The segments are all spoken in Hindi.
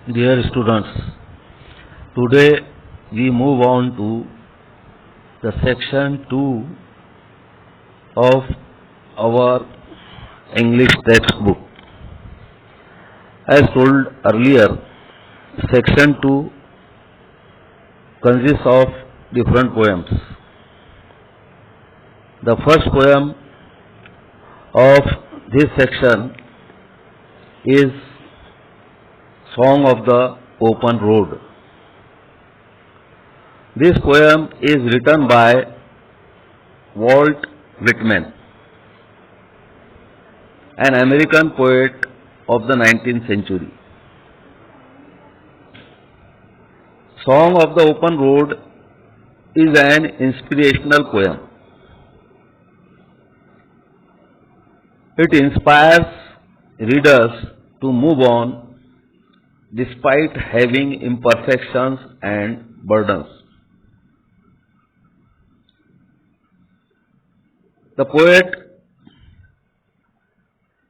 Dear students, today we move on to the section 2 of our English textbook. As told earlier, section 2 consists of different poems. The first poem of this section is Song of the Open Road. This poem is written by Walt Whitman, an American poet of the 19th century. Song of the Open Road is an inspirational poem. It inspires readers to move on despite having imperfections and burdens. The poet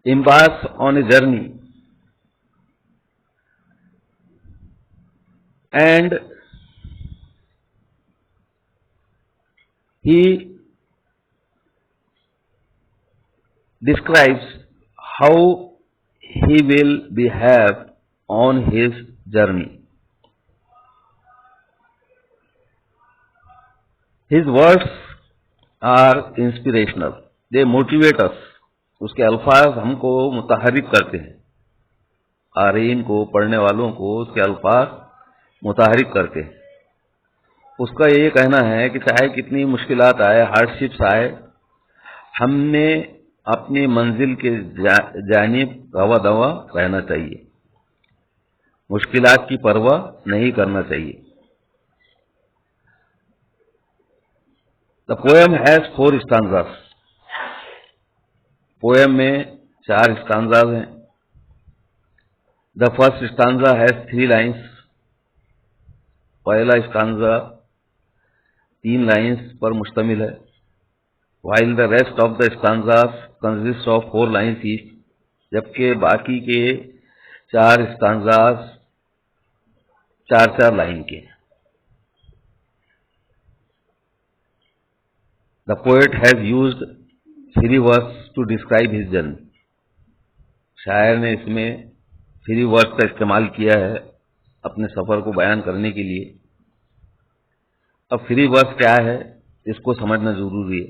embarks on a journey and he describes how he will behave on his journey. His words are inspirational. They motivate us. उसके अल्फाज हमको मुतहरिक करते हैं. क़ारीन को, पढ़ने वालों को उसके अल्फाज मुतहरिक करते हैं. उसका ये कहना है कि चाहे कितनी मुश्किलात आए, हार्डशिप्स आए, हमने अपनी मंजिल के जानिब रवा दवा रहना चाहिए. मुश्किलात की परवाह नहीं करना चाहिए. The poem has 4 stanzas. Poem में 4 स्टांजास हैं. The first stanza has 3 lines. पहला स्टांजा 3 लाइन्स पर मुश्तमिल है. While the rest of the stanzas consist of 4 lines each. जबकि बाकी के 4 स्टांजास 4-4 लाइन के. The poet has used 3 words to describe his journey. शायर ने इसमें 3 वर्ड्स का इस्तेमाल किया है अपने सफर को बयान करने के लिए. अब 3 वर्ड्स क्या है इसको समझना जरूरी है.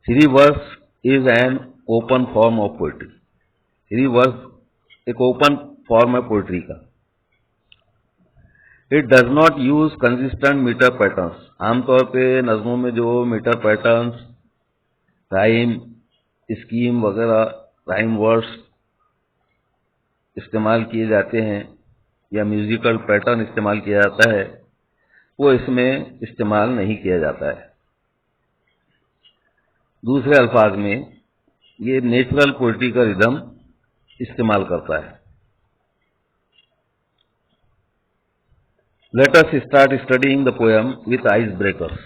3 words is an open form of poetry. 3 words एक ओपन फॉर्म है पोइट्री का. It does not use consistent metre patterns. आमतौर पे नज़मों में जो मीटर पैटर्न्स, राइम स्कीम वगैरह, राइम वर्ड्स इस्तेमाल किए जाते हैं या म्यूजिकल पैटर्न इस्तेमाल किया जाता है, वो इसमें इस्तेमाल नहीं किया जाता है. दूसरे अल्फाज में ये नेचुरल पोइट्री का रिदम इस्तेमाल करता है. Let us start studying the poem with icebreakers.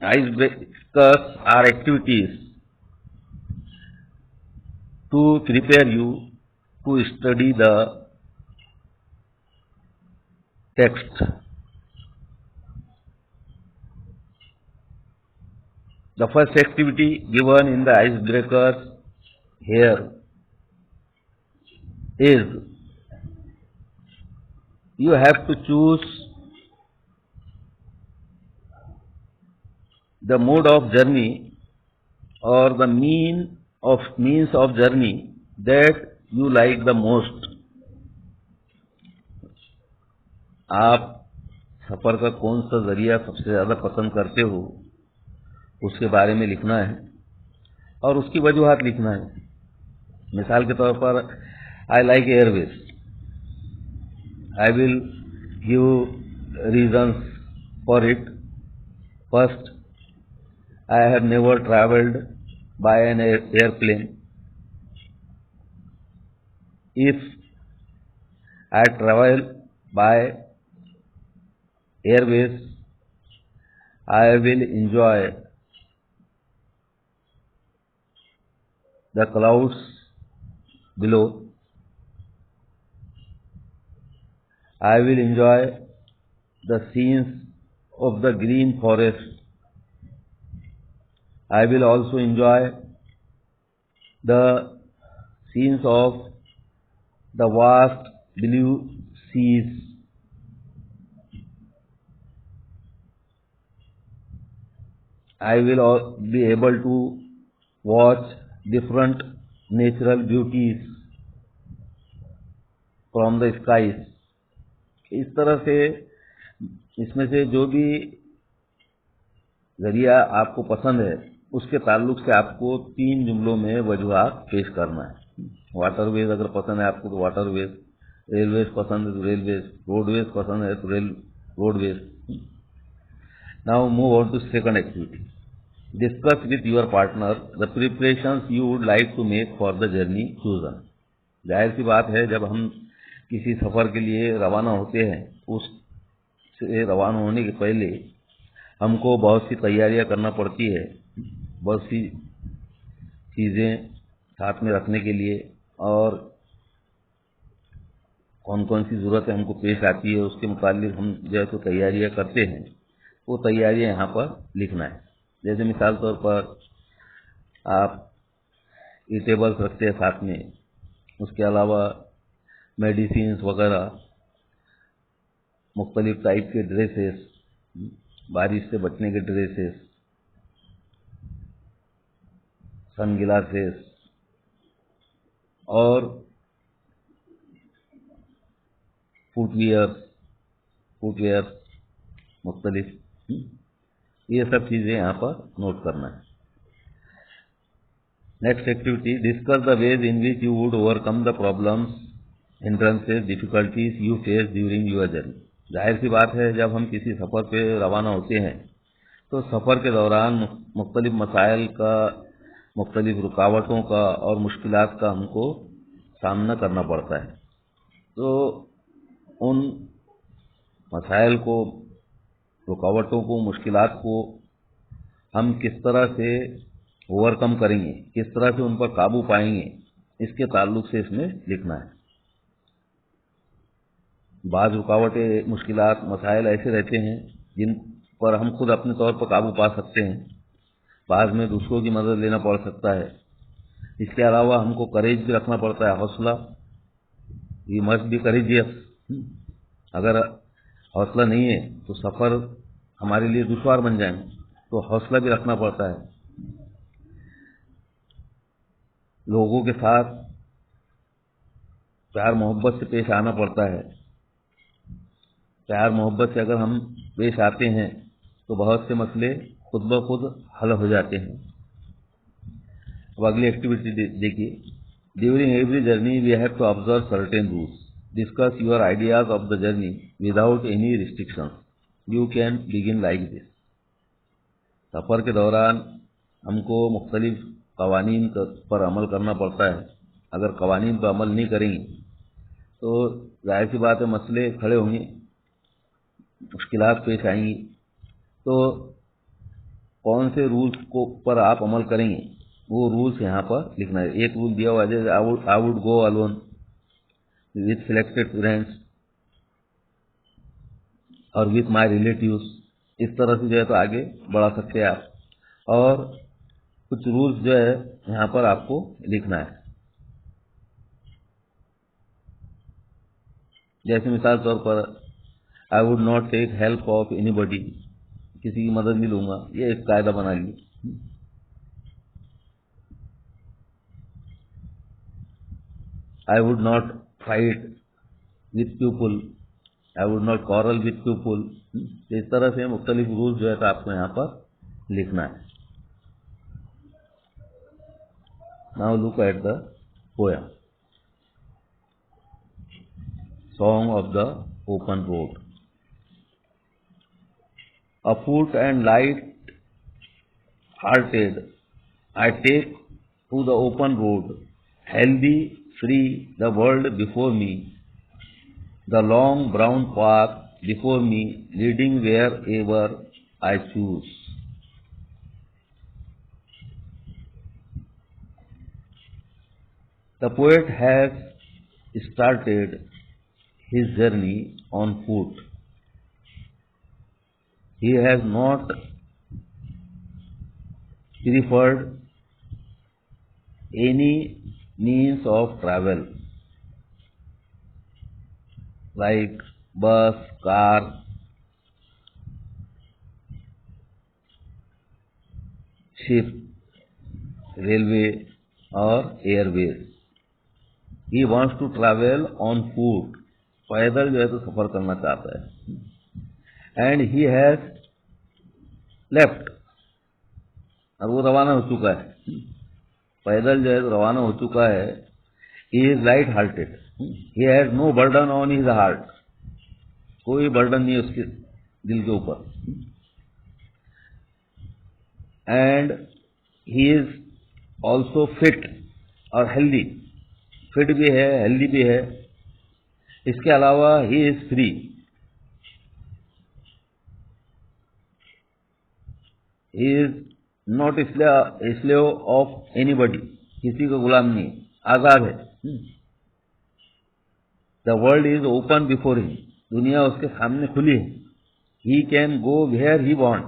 Icebreakers are activities to prepare you to study the text. The first activity given in the icebreakers here is you have to choose the mode of journey or the means of journey that you like the most. आप सफर का कौन सा जरिया सबसे ज्यादा पसंद करते हो उसके बारे में लिखना है और उसकी वजूहात लिखना है. मिसाल के तौर पर I like Airways. I will give reasons for it. First, I have never traveled by an airplane. If I travel by airways, I will enjoy the clouds below. I will enjoy the scenes of the green forest. I will also enjoy the scenes of the vast blue seas. I will be able to watch different natural beauties from the skies. इस तरह से इसमें से जो भी जरिया आपको पसंद है उसके ताल्लुक से आपको 3 जुमलों में वजूहात पेश करना है। वाटरवेज अगर पसंद है आपको तो वाटरवेज, रेलवेज पसंद है तो रेलवेज, रोडवेज पसंद है तो roadways. Now move on to second activity. Discuss with your partner the preparations you would like to make for the journey chosen. जाहिर सी बात है, जब हम किसी सफ़र के लिए रवाना होते हैं उससे रवाना होने के पहले हमको बहुत सी तैयारियां करना पड़ती है, बहुत सी चीज़ें साथ में रखने के लिए, और कौन कौन सी ज़रूरतें हमको पेश आती है उसके मुताबिक हम जो है तो तैयारियां करते हैं। वो तैयारियां यहाँ पर लिखना है। जैसे मिसाल तौर पर आप ईटेबल्स रखते हैं साथ में, उसके अलावा मेडिसिन्स वगैरह, मुख्तलिफ टाइप के ड्रेसेस, बारिश से बचने के ड्रेसेस, सन ग्लासेस और फुटवेयर मुख्तलिफ, ये सब चीज़ें यहाँ पर नोट करना है। Next activity, discuss the ways in which you would overcome the problems, hindrances, difficulties you face during your journey. जाहिर सी बात है, जब हम किसी सफ़र पे रवाना होते हैं तो सफ़र के दौरान मुख्तलिफ मसाइल का, मुख्तलिफ रुकावटों का और मुश्किलात का हमको सामना करना पड़ता है। तो उन मसाइल को, रुकावटों को, मुश्किलात को हम किस तरह से ओवरकम करेंगे, किस तरह से उन पर काबू पाएंगे, इसके ताल्लुक से इसमें लिखना है। बाज़ रुकावटें, मुश्किलात, मसाइल ऐसे रहते हैं जिन पर हम खुद अपने तौर पर काबू पा सकते हैं, बाद में दूसरों की मदद लेना पड़ सकता है। इसके अलावा हमको करेज भी रखना पड़ता है, हौसला। We must be courageous. अगर हौसला नहीं है तो सफ़र हमारे लिए दुश्वार बन जाएंगे, तो हौसला भी रखना पड़ता है। लोगों के साथ प्यार मोहब्बत से पेश आना पड़ता है। प्यार मोहब्बत से अगर हम पेश आते हैं तो बहुत से मसले खुद ब खुद हल हो जाते हैं। अब अगली एक्टिविटी देखिए। During every journey we have to observe certain rules. Discuss your ideas of the journey without any restrictions. You can begin like this. सफ़र के दौरान हमको मुख्तलिफ कवानीन पर अमल करना पड़ता है। अगर कवानीन पर अमल नहीं करेंगे तो जाहिर सी बात है मसले खड़े होंगे, मुश्किलात पेश आएंगी। तो कौन से रूल्स को पर आप अमल करेंगे वो रूल्स यहाँ पर लिखना है। एक रूल दिया हुआ है, जैसे I would go alone with selected friends और विथ माई रिलेटिव्स। इस तरह से जो है तो आगे बढ़ा सकते हैं आप। और कुछ रूल्स जो है यहाँ पर आपको लिखना है। जैसे मिसाल तौर पर I would not take help of anybody, किसी की मदद नहीं लूंगा, ये एक कायदा बना लीजिए। आई would not fight with people, I would not quarrel with people. इस तरह से मुख्तलिफ रूल्स जो है तो आपको यहाँ पर लिखना है। Now look at the poem song of the open road. Afoot and light-hearted, I take to the open road, healthy, free, the world before me, the long brown path before me, leading wherever I choose. The poet has started his journey on foot. He has not preferred any means of travel like bus, car, ship, railway or airways. He wants to travel on foot. पैदल जो है तो सफर करना चाहता है. And he has left. और वो रवाना हो चुका है. पैदल जो है तो रवाना हो चुका है. He is light hearted. He has no burden on his heart. कोई बर्डन नहीं है उसके दिल के ऊपर. And he is also fit और healthy. फिट भी है, हेल्दी भी है. इसके अलावा he is free. He is not slave of anybody. किसी का गुलाम नहीं, आजाद है. The world is open before him. दुनिया उसके सामने खुली है. He can go where he want.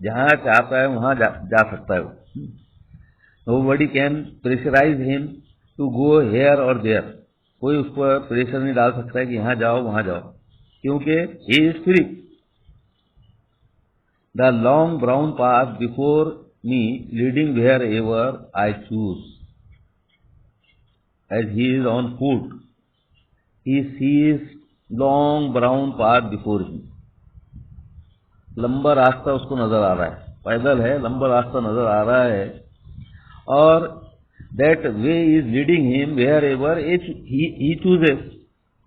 जहां चाहता है वहां जा सकता है. Nobody can pressurise him to go here और देयर. कोई उस पर प्रेशर नहीं डाल सकता है कि यहां जाओ वहां जाओ, क्योंकि he is free. The long brown path before me leading wherever I choose. As he is on foot he sees long brown path before him. लंबा रास्ता उसको नजर आ रहा है. पैदल है, लंबा रास्ता नजर आ रहा है. और that way is leading him wherever he chooses.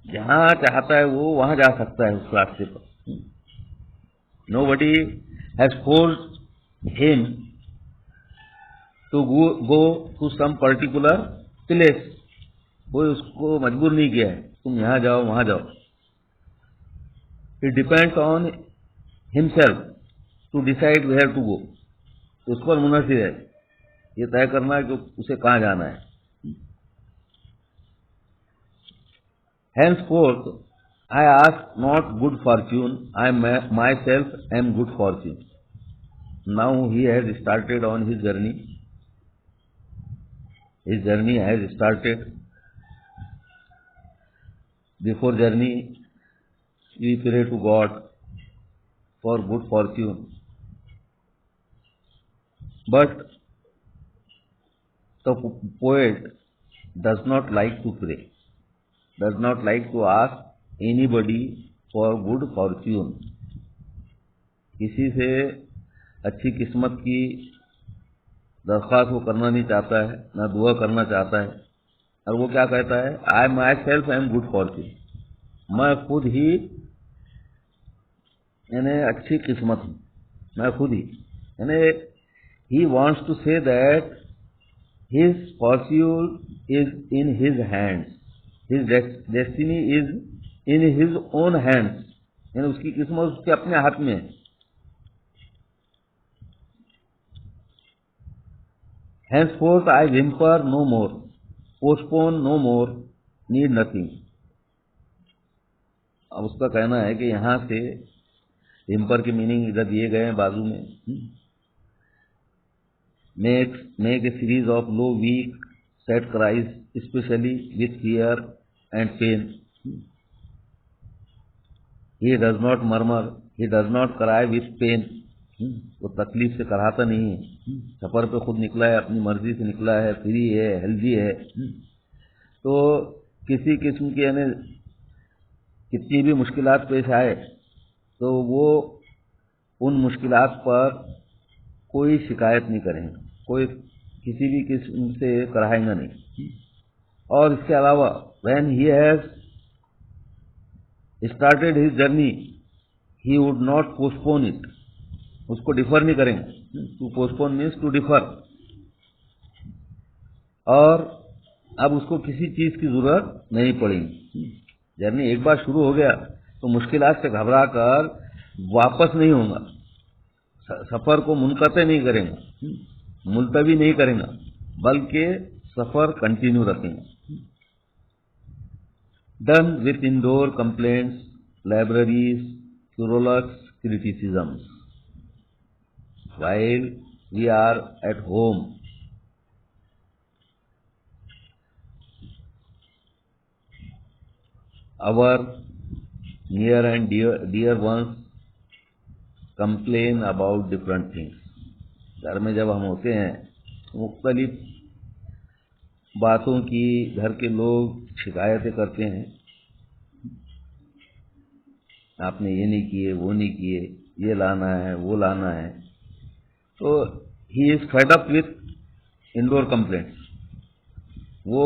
जहां चाहता है वो वहां जा सकता है उस रास्ते पर. Nobody has forced him to go to some particular place. कोई उसको मजबूर नहीं किया है तुम यहां जाओ वहां जाओ. It depends on himself to decide where to go. उस पर मुनहसिर है ये तय करना है कि उसे कहां जाना है. Henceforth, I ask not good fortune, I myself am good fortune. Now he has started on his journey. His journey has started. Before journey, we pray to God for good fortune. But the poet does not like to pray, does not like to ask anybody for good fortune. किसी से अच्छी किस्मत की दरख्वास्त वो करना नहीं चाहता है, ना दुआ करना चाहता है. और वो क्या कहता है, I myself am good fortune. मैं खुद ही यानी अच्छी किस्मत हूँ, मैं खुद ही. यानी he wants to say that his fortune is in his hands. His destiny is in his own hands. यानी उसकी किस्मत उसके अपने हाथ में है. Henceforth I whimper no more, postpone no more, need nothing. अब उसका कहना है कि यहां से whimper की मीनिंग इधर दिए गए हैं बाजू में. Make a series of low, weak, sad cries, especially with fear and pain. He does not murmur, he does not cry with pain. वो तकलीफ से कराता नहीं है. सफर पे खुद निकला है, अपनी मर्जी से निकला है, फ्री है, हेल्दी है. तो किसी किस्म की यानी कितनी भी मुश्किलात पेश आए तो वो उन मुश्किलात पर कोई शिकायत नहीं करेंगे, कोई किसी भी किस्म से कराएंगा नहीं. और इसके अलावा when he has started his journey, he would not postpone it. उसको डिफर नहीं करेंगे. to postpone means to defer. और अब उसको किसी चीज की जरूरत नहीं पड़ेगी. जर्नी एक बार शुरू हो गया तो मुश्किलात से घबरा कर वापस नहीं होगा. सफर को मुनक़ते नहीं करेंगे, मुलतवी नहीं करेंगे, बल्कि सफ़र कंटिन्यू रखेंगे। Done with indoor complaints, libraries, क्यूरोलक्स, criticisms. While we are at home, our near and dear ones complain about different things. घर में जब हम होते हैं मुख्तलिफ बातों की घर के लोग शिकायतें करते हैं, आपने ये नहीं किए, वो नहीं किए, ये लाना है, वो लाना है। तो he is fed up with indoor complaints. वो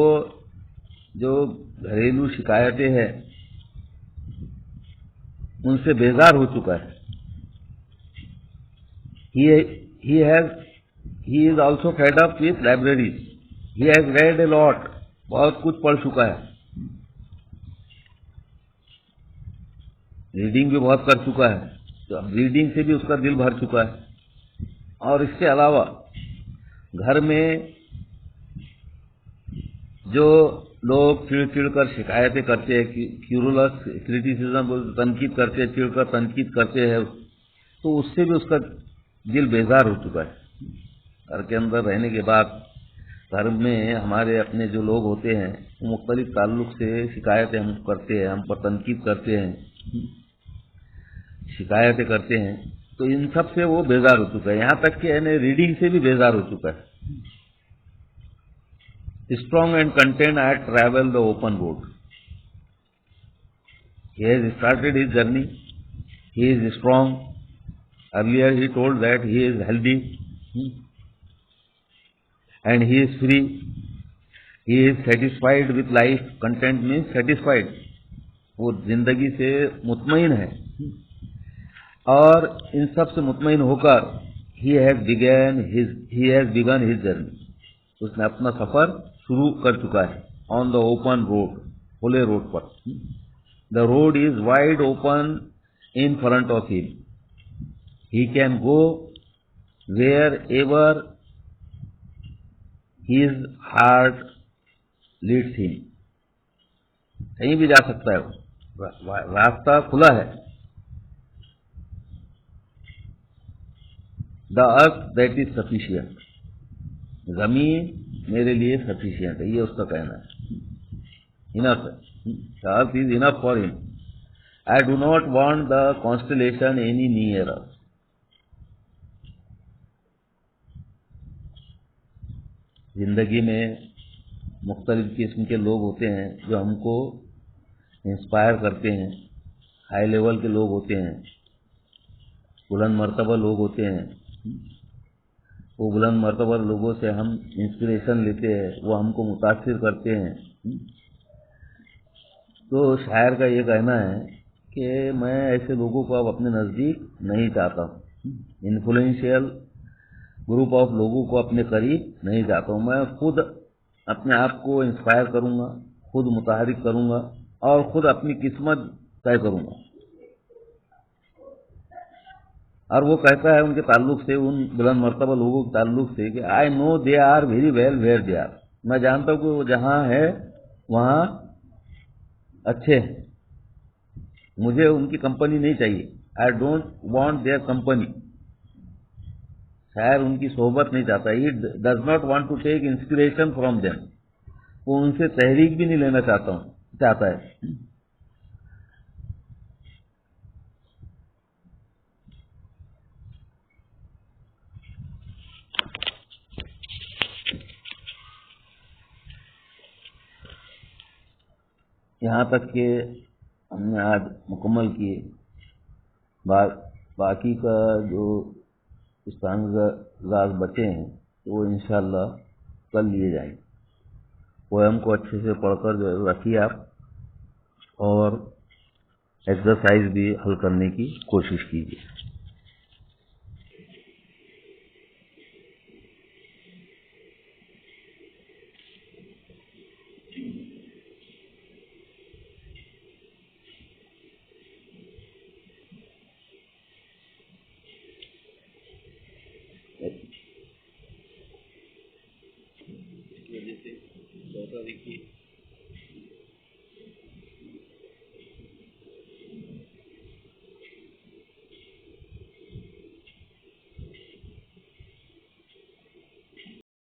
जो घरेलू शिकायतें हैं उनसे बेजार हो चुका है। He is also fed up with libraries. He has red a lot, बहुत कुछ पढ़ चुका है, रीडिंग भी बहुत कर चुका है, तो रीडिंग से भी उसका दिल भर चुका है। और इसके अलावा घर में जो लोग चिड़ कर शिकायतें करते हैं, क्यूरुलस क्रिटिसिज्म, तनकीद करते हैं, चिड़कर तनकीद करते हैं, तो उससे भी उसका दिल बेजार हो चुका है। घर के अंदर रहने के बाद घर में हमारे अपने जो लोग होते हैं वो मुख्तलिफ ताल्लुक से शिकायतें हम करते हैं, हम पर तनकीद करते हैं, शिकायतें करते हैं, तो इन सब से वो बेजार हो चुका है। यहाँ तक कि यानी रीडिंग से भी बेजार हो चुका है। Strong and content, I travel the open road. He has started his journey. He is strong. Earlier he told that he is healthy and he is free. He is satisfied with life. Content means satisfied. वो जिंदगी से मुतमईन है और इन सब से मुतमईन होकर he has begun his journey. उसने अपना सफर शुरू कर चुका है। ऑन द ओपन रोड, खुले रोड पर। The road is wide open in front of him. He can go wherever his heart leads him. कहीं भी जा सकता है वो, रास्ता खुला है। The earth that is sufficient. जमीन मेरे लिए सफिशियंट है, ये उसका कहना है। इनफ है, the earth is enough for him. I do not want the constellation any near us. जिंदगी में मुख्तलिफ किस्म के लोग होते हैं जो हमको इंस्पायर करते हैं। हाई लेवल के लोग होते हैं, बुलंद मर्तबा लोग होते हैं। वो बुलंद मर्तबा लोगों से हम इंस्पिरेशन लेते हैं, वो हमको मुतासिर करते हैं। तो शायर का ये कहना है कि मैं ऐसे लोगों को अब अपने नज़दीक नहीं चाहता हूँ। इन्फ्लुएंशियल ग्रुप ऑफ लोगों को अपने करीब नहीं चाहता हूँ। मैं खुद अपने आप को इंस्पायर करूँगा, खुद मुतहरिक करूँगा और खुद अपनी किस्मत तय करूँगा। और वो कहता है उनके ताल्लुक से, उन बुलंद मर्तबा लोगों के ताल्लुक से कि I know they are very well where they are. मैं जानता हूँ कि वो जहाँ है वहाँ अच्छे हैं, मुझे उनकी कंपनी नहीं चाहिए। I don't want their company. शायर उनकी सोहबत नहीं चाहता। He does not want to take inspiration from them. वो उनसे तहरीक भी नहीं लेना चाहता है। यहाँ तक कि हमने आज मुकम्मल किए। बाकी का जो इस्तांज़ात बचे हैं वो इंशाअल्लाह कल लिए जाएंगे। पोएम को अच्छे से पढ़कर जो रखिए आप, और एक्सरसाइज भी हल करने की कोशिश कीजिए। देखिए